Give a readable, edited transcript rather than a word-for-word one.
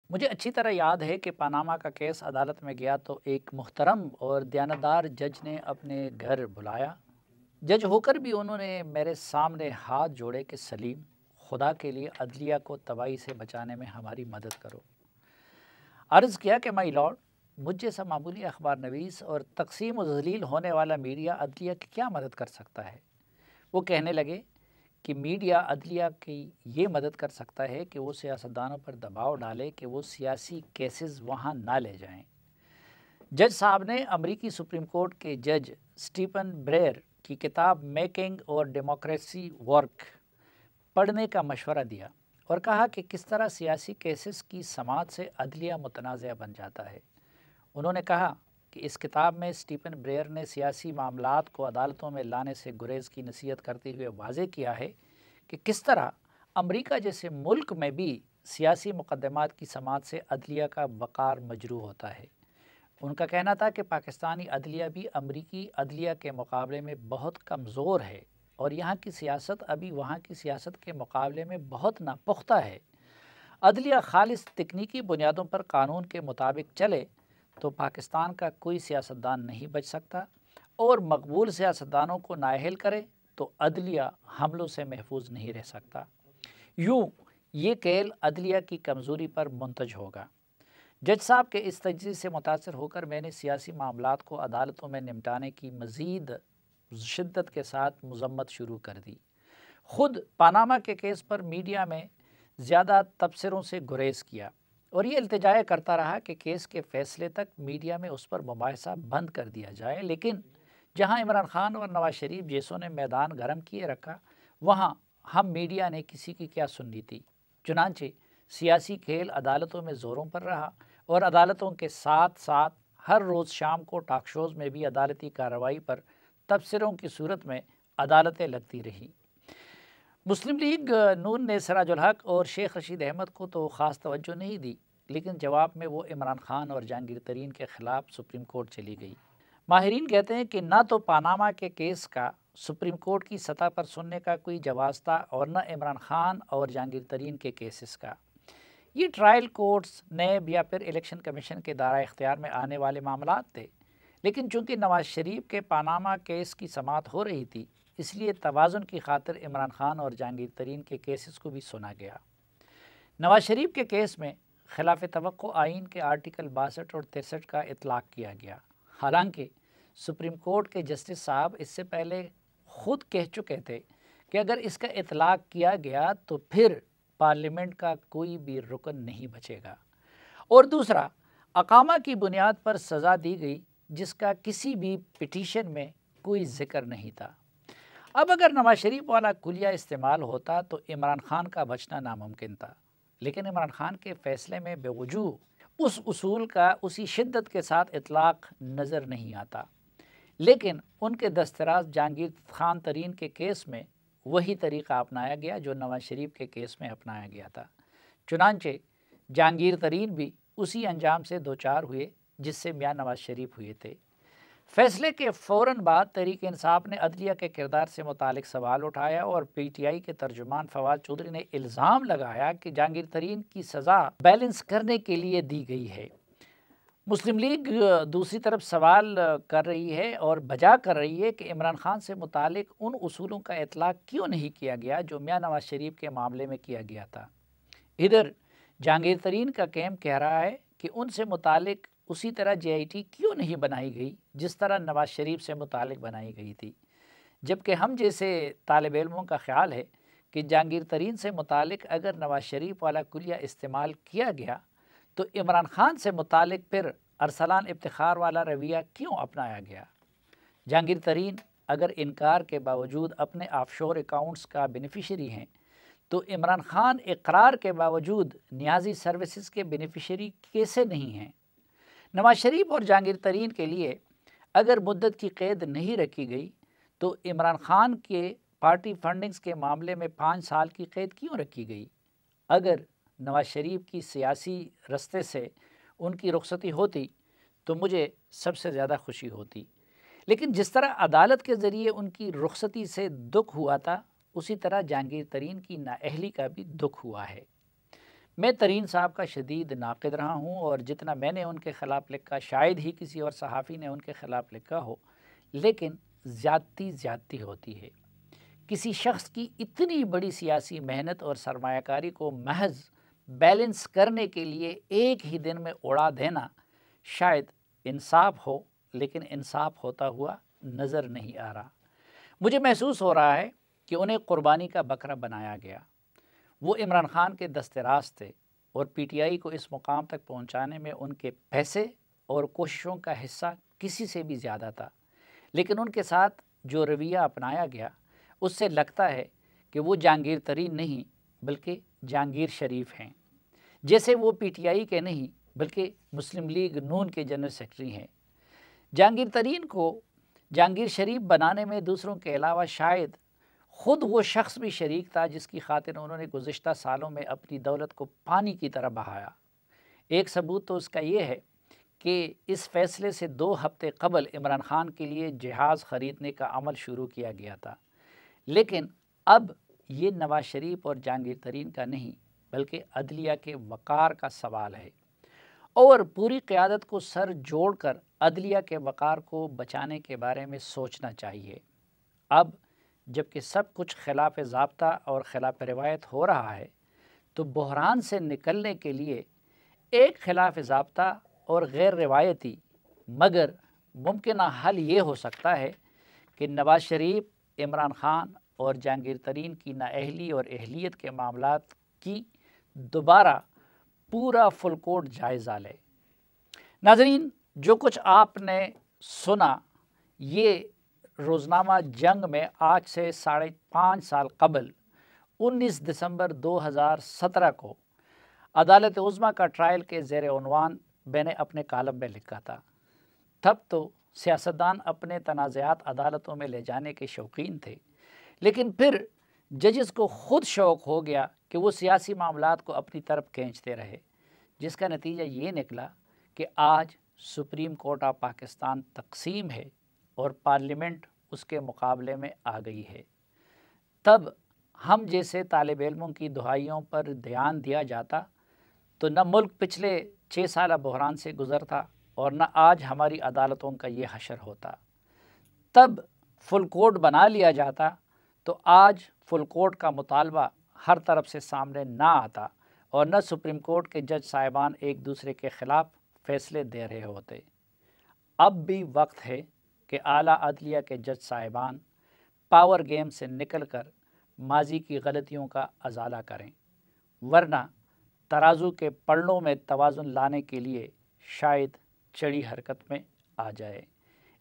مجھے اچھی طرح یاد ہے کہ پاناما کا کیس عدالت میں گیا تو ایک محترم اور دیانتدار جج نے اپنے گھر بلایا۔ جج ہو کر بھی انہوں نے میرے سامنے ہاتھ جوڑے کہ سلیم، خدا کے لیے عدلیہ کو تباہی سے بچانے میں ہماری مدد کرو۔ عرض کیا کہ مائی لارڈ، مجھ جیسا معمولی اخبار نویس اور تقسیم و تذلیل ہونے والا میڈیا عدلیہ کی کیا مدد کر سکتا ہے؟ وہ کہنے لگے کہ میڈیا عدلیہ کی یہ مدد کر سکتا ہے کہ وہ سیاستدانوں پر دباؤ ڈالے کہ وہ سیاسی کیسز وہاں نہ لے جائیں۔ جج صاحب نے امریکی سپریم کورٹ کے جج اسٹیپن بریئر کی کتاب میکنگ اور ڈیموکریسی ورک پڑھنے کا مشورہ دیا اور کہا کہ کس طرح سیاسی کیسز کی سماعت سے عدلیہ متنازع بن جاتا ہے۔ انہوں نے کہا کہ اس کتاب میں اسٹیپن بریئر نے سیاسی معاملات کو عدالتوں میں لانے سے گریز کی نصیحت کرتے ہوئے واضح کیا ہے کہ کس طرح امریکہ جیسے ملک میں بھی سیاسی مقدمات کی سماعت سے عدلیہ کا وقار مجروح ہوتا ہے۔ ان کا کہنا تھا کہ پاکستانی عدلیہ بھی امریکی عدلیہ کے مقابلے میں بہت کمزور ہے اور یہاں کی سیاست ابھی وہاں کی سیاست کے مقابلے میں بہت ناپختہ ہے۔ عدلیہ خالص تکنیکی بنیادوں پر قانون کے مطابق چلے تو پاکستان کا کوئی سیاستدان نہیں بچ سکتا، اور مقبول سیاستدانوں کو نااہل کرے تو عدلیہ حملوں سے محفوظ نہیں رہ سکتا۔ یوں یہ کیل عدلیہ کی کمزوری پر منتج ہوگا۔ جج صاحب کے اس تجزیے سے متاثر ہو کر میں نے سیاسی معاملات کو عدالتوں میں نمٹانے کی مزید شدت کے ساتھ مذمت شروع کر دی۔ خود پاناما کے کیس پر میڈیا میں زیادہ تبصروں سے گریز کیا اور یہ التجا کرتا رہا کہ کیس کے فیصلے تک میڈیا میں اس پر مباحثہ بند کر دیا جائے، لیکن جہاں عمران خان اور نواز شریف جیسوں نے میدان گرم کیے رکھا، وہاں ہم میڈیا نے کسی کی کیا سننی تھی۔ چنانچہ سیاسی کھیل عدالتوں میں زوروں پر رہا اور عدالتوں کے ساتھ ساتھ ہر روز شام کو ٹاک شوز میں بھی عدالتی کارروائی پر تبصروں کی صورت میں عدالتیں لگتی رہیں۔ مسلم لیگ نون نے سراج الحق اور شیخ رشید احمد کو تو خاص توجہ نہیں دی، لیکن جواب میں وہ عمران خان اور جہانگیر ترین کے خلاف سپریم کورٹ چلی گئی۔ ماہرین کہتے ہیں کہ نہ تو پاناما کے کیس کا سپریم کورٹ کی سطح پر سننے کا کوئی جواز تھا اور نہ عمران خان اور جہانگیر ترین کے کیسز کا۔ یہ ٹرائل کورٹس، نیب یا پھر الیکشن کمیشن کے دائرہ اختیار میں آنے والے معاملات تھے، لیکن چونکہ نواز شریف کے پاناما کیس کی سماعت ہو رہی تھی، اس لیے توازن کی خاطر عمران خان اور جہانگیر ترین کے کیسز کو بھی سنا گیا۔ نواز شریف کے کیس میں خلاف توقع آئین کے آرٹیکل 62 اور 63 کا اطلاق کیا گیا، حالانکہ سپریم کورٹ کے جسٹس صاحب اس سے پہلے خود کہہ چکے تھے کہ اگر اس کا اطلاق کیا گیا تو پھر پارلیمنٹ کا کوئی بھی رکن نہیں بچے گا، اور دوسرا اقامہ کی بنیاد پر سزا دی گئی جس کا کسی بھی پٹیشن میں کوئی ذکر نہیں تھا۔ اب اگر نواز شریف والا کلیہ استعمال ہوتا تو عمران خان کا بچنا ناممکن تھا، لیکن عمران خان کے فیصلے میں بے وجوہ اس اصول کا اسی شدت کے ساتھ اطلاق نظر نہیں آتا، لیکن ان کے دستراز جہانگیر خان ترین کے کیس میں وہی طریقہ اپنایا گیا جو نواز شریف کے کیس میں اپنایا گیا تھا۔ چنانچہ جہانگیر ترین بھی اسی انجام سے دوچار ہوئے جس سے میاں نواز شریف ہوئے تھے۔ فیصلے کے فوراً بعد تحریک انصاف نے عدلیہ کے کردار سے متعلق سوال اٹھایا اور پی ٹی آئی کے ترجمان فواد چودھری نے الزام لگایا کہ جہانگیر ترین کی سزا بیلنس کرنے کے لیے دی گئی ہے۔ مسلم لیگ دوسری طرف سوال کر رہی ہے اور بجا کر رہی ہے کہ عمران خان سے متعلق ان اصولوں کا اطلاق کیوں نہیں کیا گیا جو میاں نواز شریف کے معاملے میں کیا گیا تھا۔ ادھر جہانگیر ترین کا کیمپ کہہ رہا ہے کہ ان سے متعلق اسی طرح جے آئی ٹی کیوں نہیں بنائی گئی جس طرح نواز شریف سے متعلق بنائی گئی تھی، جبکہ ہم جیسے طالب علموں کا خیال ہے کہ جہانگیر ترین سے متعلق اگر نواز شریف والا کلیہ استعمال کیا گیا تو عمران خان سے متعلق پھر ارسلان افتخار والا رویہ کیوں اپنایا گیا۔ جہانگیر ترین اگر انکار کے باوجود اپنے آف شور اکاؤنٹس کا بینیفیشری ہیں تو عمران خان اقرار کے باوجود نیازی سروسز کے بینیفیشری کیسے نہیں ہیں؟ نواز شریف اور جہانگیر ترین کے لیے اگر مدت کی قید نہیں رکھی گئی تو عمران خان کے پارٹی فنڈنگز کے معاملے میں 5 سال کی قید کیوں رکھی گئی؟ اگر نواز شریف کی سیاسی رستے سے ان کی رخصتی ہوتی تو مجھے سب سے زیادہ خوشی ہوتی، لیکن جس طرح عدالت کے ذریعے ان کی رخصتی سے دکھ ہوا تھا، اسی طرح جہانگیر ترین کی نااہلی کا بھی دکھ ہوا ہے۔ میں ترین صاحب کا شدید ناقد رہا ہوں اور جتنا میں نے ان کے خلاف لکھا شاید ہی کسی اور صحافی نے ان کے خلاف لکھا ہو، لیکن زیادتی ہوتی ہے۔ کسی شخص کی اتنی بڑی سیاسی محنت اور سرمایہ کاری کو محض بیلنس کرنے کے لیے ایک ہی دن میں اڑا دینا شاید انصاف ہو، لیکن انصاف ہوتا ہوا نظر نہیں آ رہا۔ مجھے محسوس ہو رہا ہے کہ انہیں قربانی کا بکرا بنایا گیا۔ وہ عمران خان کے دست راست تھے اور پی ٹی آئی کو اس مقام تک پہنچانے میں ان کے پیسے اور کوششوں کا حصہ کسی سے بھی زیادہ تھا، لیکن ان کے ساتھ جو رویہ اپنایا گیا اس سے لگتا ہے کہ وہ جہانگیر ترین نہیں بلکہ جہانگیر شریف ہیں، جیسے وہ پی ٹی آئی کے نہیں بلکہ مسلم لیگ نون کے جنرل سیکرٹری ہیں۔ جہانگیر ترین کو جہانگیر شریف بنانے میں دوسروں کے علاوہ شاید خود وہ شخص بھی شریک تھا جس کی خاطر انہوں نے گزشتہ سالوں میں اپنی دولت کو پانی کی طرح بہایا۔ ایک ثبوت تو اس کا یہ ہے کہ اس فیصلے سے 2 ہفتے قبل عمران خان کے لیے جہاز خریدنے کا عمل شروع کیا گیا تھا، لیکن اب یہ نواز شریف اور جہانگیر ترین کا نہیں بلکہ عدلیہ کے وقار کا سوال ہے، اور پوری قیادت کو سر جوڑ کر عدلیہ کے وقار کو بچانے کے بارے میں سوچنا چاہیے۔ اب جب کہ سب کچھ خلاف ضابطہ اور خلاف روایت ہو رہا ہے تو بحران سے نکلنے کے لیے ایک خلاف ضابطہ اور غیر روایتی مگر ممکنہ حل یہ ہو سکتا ہے کہ نواز شریف، عمران خان اور جہانگیر ترین کی نااہلی اور اہلیت کے معاملات کی دوبارہ پورا فل کوٹ جائزہ لے۔ ناظرین، جو کچھ آپ نے سنا یہ روزنامہ جنگ میں آج سے 5.5 سال قبل 19 دسمبر 2017 کو عدالت عظمیٰ کا ٹرائل کے زیر عنوان میں نے اپنے کالم میں لکھا تھا۔ تب تو سیاستدان اپنے تنازعات عدالتوں میں لے جانے کے شوقین تھے، لیکن پھر ججز کو خود شوق ہو گیا کہ وہ سیاسی معاملات کو اپنی طرف کھینچتے رہے، جس کا نتیجہ یہ نکلا کہ آج سپریم کورٹ آف پاکستان تقسیم ہے اور پارلیمنٹ اس کے مقابلے میں آ گئی ہے۔ تب ہم جیسے طالب علموں کی دہائیوں پر دھیان دیا جاتا تو نہ ملک پچھلے 6 سالہ بحران سے گزرتا اور نہ آج ہماری عدالتوں کا یہ حشر ہوتا۔ تب فل کورٹ بنا لیا جاتا تو آج فل کورٹ کا مطالبہ ہر طرف سے سامنے نہ آتا اور نہ سپریم کورٹ کے جج صاحبان ایک دوسرے کے خلاف فیصلے دے رہے ہوتے۔ اب بھی وقت ہے کہ اعلیٰ عدلیہ کے جج صاحبان پاور گیم سے نکل کر ماضی کی غلطیوں کا ازالہ کریں، ورنہ ترازو کے پلڑوں میں توازن لانے کے لیے شاید چڑی حرکت میں آ جائے۔